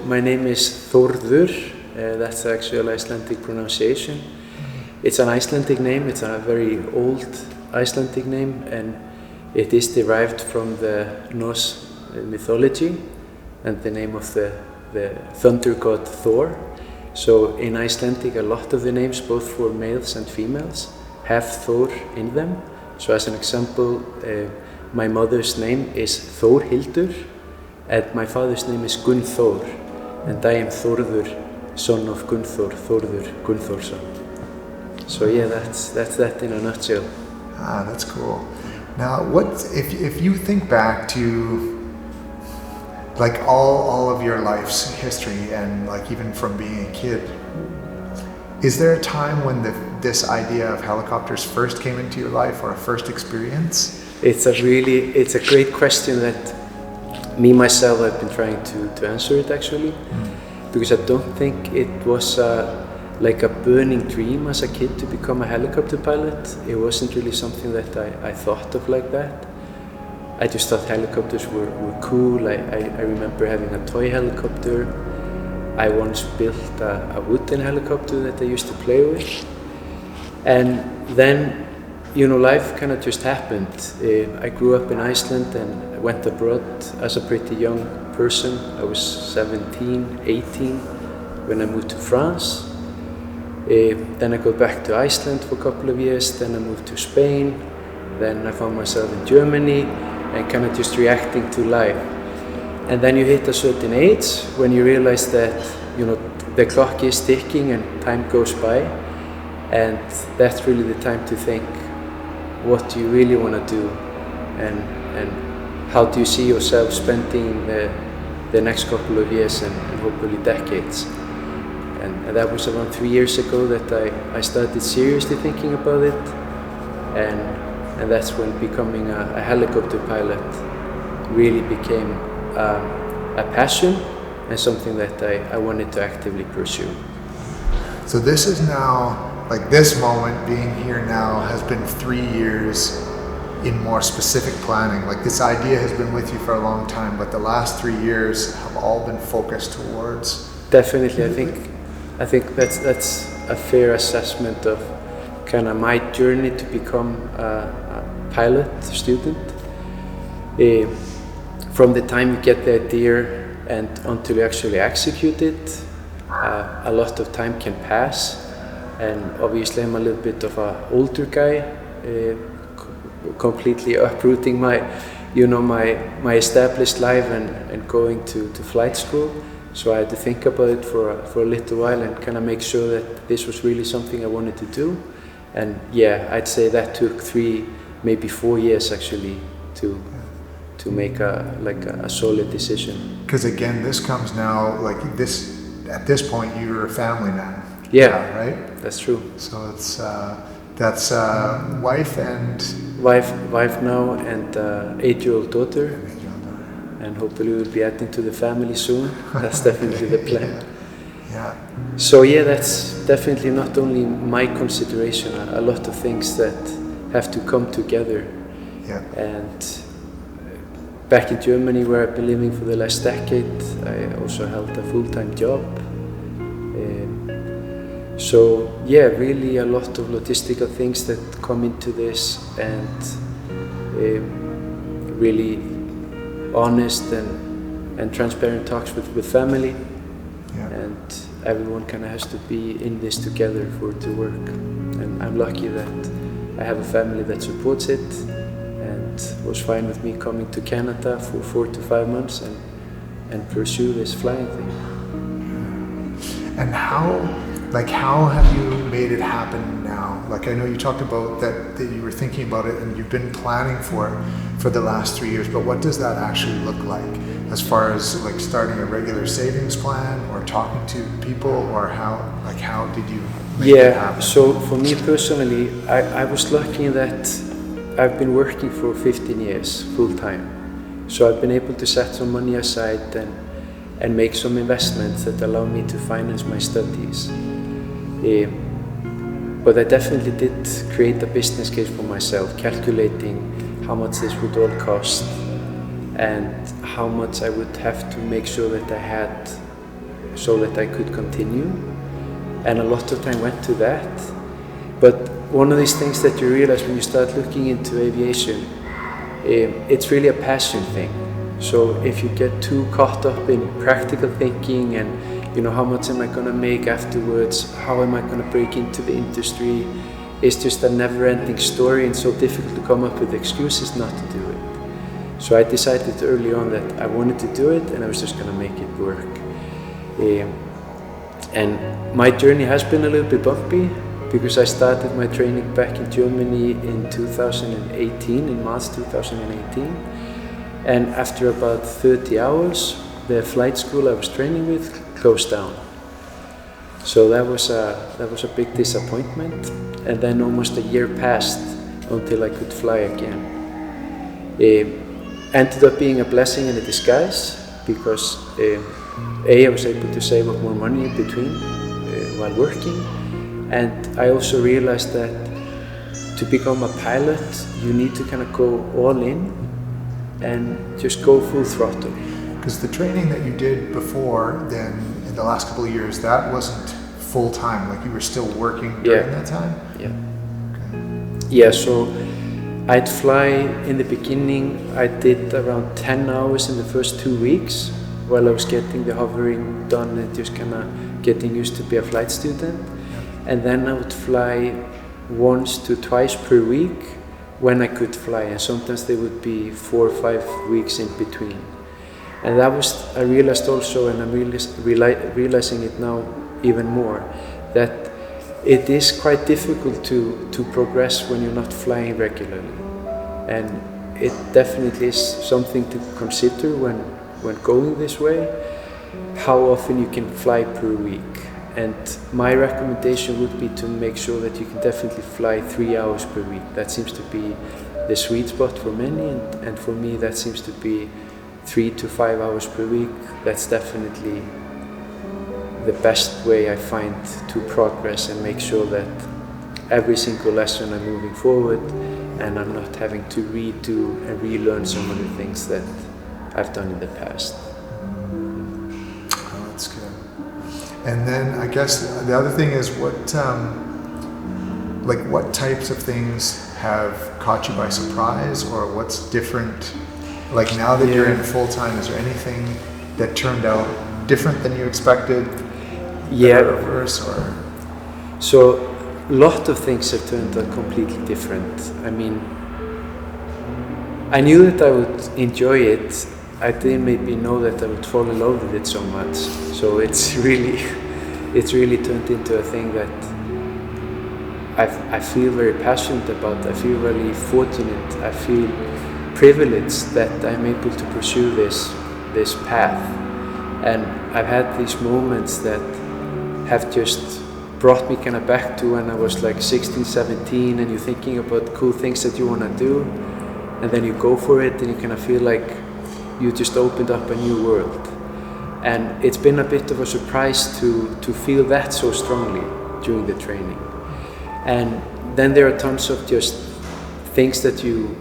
my name is Thordur. That's the actual Icelandic pronunciation. It's an Icelandic name. It's a very old Icelandic name, and it is derived from the Norse mythology and the name of the thunder god Thor. So in Icelandic, a lot of the names, both for males and females, have Thor in them. So as an example, my mother's name is Þórhildur, and my father's name is Gunnthorsson, and I am Thordur, son of Gunnthorsson, Thordur Gunnthorsson. So yeah, that's that in a nutshell. Ah, that's cool. Now, what if you think back to like all of your life's history, and like even from being a kid, is there a time when this idea of helicopters first came into your life, or a first experience? It's a great question that me myself I've been trying to answer it actually, because I don't think it was like a burning dream as a kid to become a helicopter pilot. It wasn't really something that I thought of like that. I just thought helicopters were cool. I remember having a toy helicopter. I once built a wooden helicopter that I used to play with. And then, life kind of just happened. I grew up in Iceland and went abroad as a pretty young person. I was 17, 18 when I moved to France. Then I go back to Iceland for a couple of years, then I moved to Spain, then I found myself in Germany and kind of just reacting to life. And then you hit a certain age when you realize that, the clock is ticking and time goes by, and that's really the time to think, what do you really want to do, and how do you see yourself spending the next couple of years and hopefully decades. And that was around 3 years ago that I started seriously thinking about it, and that's when becoming a helicopter pilot really became a passion and something that I wanted to actively pursue. So this is now, like this moment being here now has been 3 years in more specific planning. Like this idea has been with you for a long time, but the last 3 years have all been focused towards. Definitely, I think that's a fair assessment of kind of my journey to become a pilot student. From the time you get the idea and until you actually execute it, a lot of time can pass. And obviously I'm a little bit of an older guy, completely uprooting my established life and going to flight school. So I had to think about it for a little while and kind of make sure that this was really something I wanted to do. And yeah, I'd say that took 3, maybe 4 years actually to make a solid decision. Because again, this comes now, at this point you're a family man. Yeah, right? That's true. So it's that's wife now and 8-year-old daughter. And hopefully we'll be adding to the family soon. That's definitely the plan. Yeah. So yeah, that's definitely not only my consideration, a lot of things that have to come together. Yeah. And back in Germany, where I've been living for the last decade, I also held a full-time job. So yeah, really a lot of logistical things that come into this, and really honest and transparent talks with family. Yeah. And everyone kind of has to be in this together for it to work. And I'm lucky that I have a family that supports it and was fine with me coming to Canada for 4 to 5 months and pursue this flying thing. And how have you made it happen now? Like I know you talked about that you were thinking about it and you've been planning for it for the last 3 years, but what does that actually look like as far as like starting a regular savings plan or talking to people, or how did you make it happen? So for me personally, I was lucky in that I've been working for 15 years full time. So I've been able to set some money aside and make some investments that allow me to finance my studies. But I definitely did create a business case for myself, calculating how much this would all cost and how much I would have to make sure that I had so that I could continue, and a lot of time went to that. But one of these things that you realize when you start looking into aviation, it's really a passion thing. So if you get too caught up in practical thinking and how much am I going to make afterwards, how am I going to break into the industry, it's just a never-ending story and so difficult to come up with excuses not to do it. So I decided early on that I wanted to do it and I was just going to make it work. And my journey has been a little bit bumpy because I started my training back in Germany in 2018, in March 2018. And after about 30 hours, the flight school I was training with closed down. So that was a big disappointment. And then almost a year passed until I could fly again. Ended up being a blessing in a disguise because I was able to save up more money in between while working, and I also realized that to become a pilot you need to kind of go all in and just go full throttle. Because the training that you did before then, in the last couple of years, that wasn't full time, like you were still working during that time? Yeah. Okay. Yeah, so I'd fly in the beginning, I did around 10 hours in the first 2 weeks while I was getting the hovering done and just kind of getting used to be a flight student. And then I would fly once to twice per week when I could fly, and sometimes there would be 4 or 5 weeks in between. And that was, I realized also, and I'm realizing it now even more, that it is quite difficult to progress when you're not flying regularly. And it definitely is something to consider when going this way, how often you can fly per week. And my recommendation would be to make sure that you can definitely fly 3 hours per week. That seems to be the sweet spot for many, and for me that seems to be 3 to 5 hours per week. That's definitely the best way I find to progress and make sure that every single lesson I'm moving forward and I'm not having to redo and relearn some of the things that I've done in the past. Oh, that's good. And then I guess the other thing is what types of things have caught you by surprise, or what's different? Like now that you're in full time, is there anything that turned out different than you expected? Yeah. Reverse, or? So a lot of things have turned out completely different. I mean, I knew that I would enjoy it. I didn't maybe know that I would fall in love with it so much. So it's really turned into a thing that I feel very passionate about. I feel really fortunate. I feel privileged that I'm able to pursue this path. And I've had these moments that have just brought me kind of back to when I was like 16, 17, and you're thinking about cool things that you want to do, and then you go for it and you kind of feel like you just opened up a new world. And it's been a bit of a surprise to feel that so strongly during the training. And then there are tons of just things that you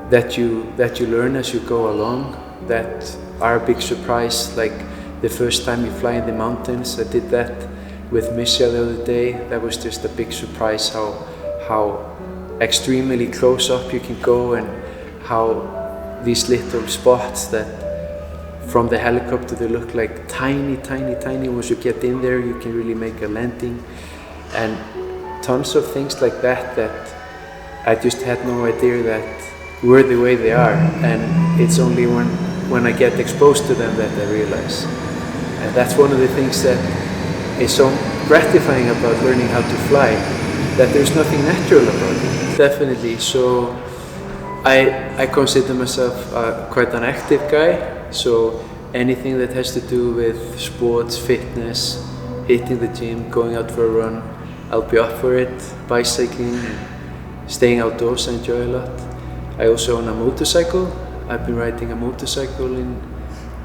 learn as you go along that are a big surprise. Like the first time you fly in the mountains, I did that with Misha the other day. That was just a big surprise how extremely close up you can go, and how these little spots that from the helicopter they look like tiny. Once you get in there, you can really make a landing, and tons of things like that I just had no idea that were the way they are. And it's only when I get exposed to them that I realize. And that's one of the things that is so gratifying about learning how to fly, that there's nothing natural about it. Definitely. So I consider myself quite an active guy. So anything that has to do with sports, fitness, hitting the gym, going out for a run, I'll be up for it. Bicycling, staying outdoors, I enjoy a lot. I also own a motorcycle. I've been riding a motorcycle in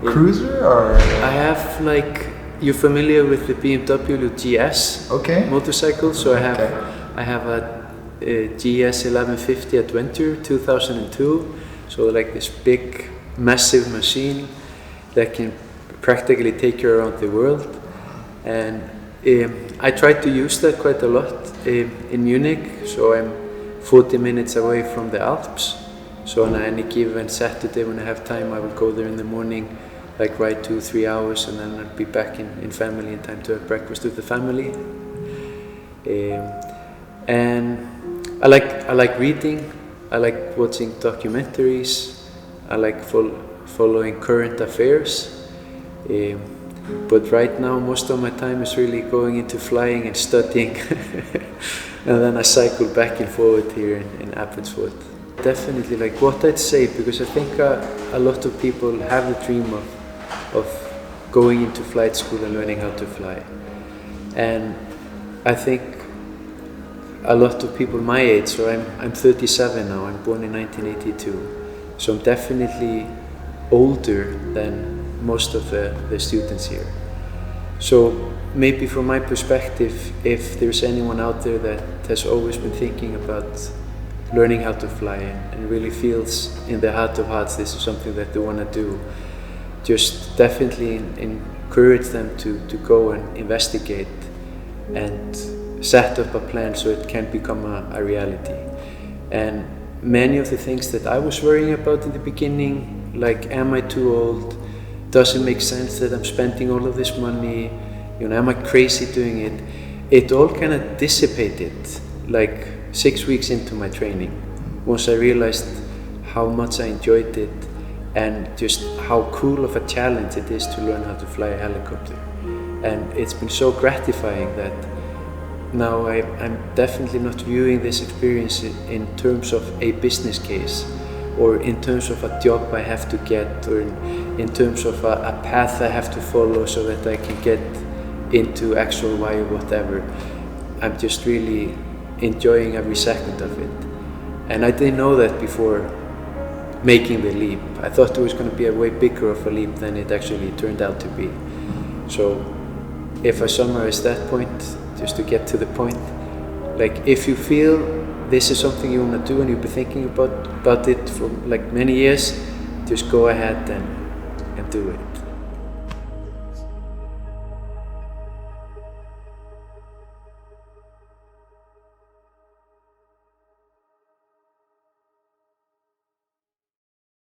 Cruiser, or? I have, like, you're familiar with the BMW GS motorcycle? So I have a GS 1150 Adventure 2002. So like this big, massive machine that can practically take you around the world. And I try to use that quite a lot in Munich. So I'm 40 minutes away from the Alps. So on any given Saturday when I have time, I will go there in the morning, like ride 2-3 hours, and then I'll be back in family in time to have breakfast with the family. And I like reading. I like watching documentaries. I like following current affairs. But right now, most of my time is really going into flying and studying. And then I cycle back and forward here in Abbotsford. Definitely, like what I'd say, because I think a lot of people have the dream of going into flight school and learning how to fly. And I think a lot of people my age, so I'm 37 now, I'm born in 1982, so I'm definitely older than most of the students here. So maybe from my perspective, if there's anyone out there that has always been thinking about learning how to fly and really feels in their heart of hearts this is something that they want to do, just definitely encourage them to go and investigate and set up a plan so it can become a reality. And many of the things that I was worrying about in the beginning, like am I too old, does it make sense that I'm spending all of this money, am I crazy doing it, it all kind of dissipated like 6 weeks into my training, once I realized how much I enjoyed it and just how cool of a challenge it is to learn how to fly a helicopter. And it's been so gratifying that now I'm definitely not viewing this experience in terms of a business case or in terms of a job I have to get or in terms of a path I have to follow so that I can get into X or Y or whatever. I'm just really enjoying every second of it. And I didn't know that before making the leap. I thought it was going to be a way bigger of a leap than it actually turned out to be. So if I summarize that point, just to get to the point, like if you feel this is something you want to do and you've been thinking about it for like many years, just go ahead and do it.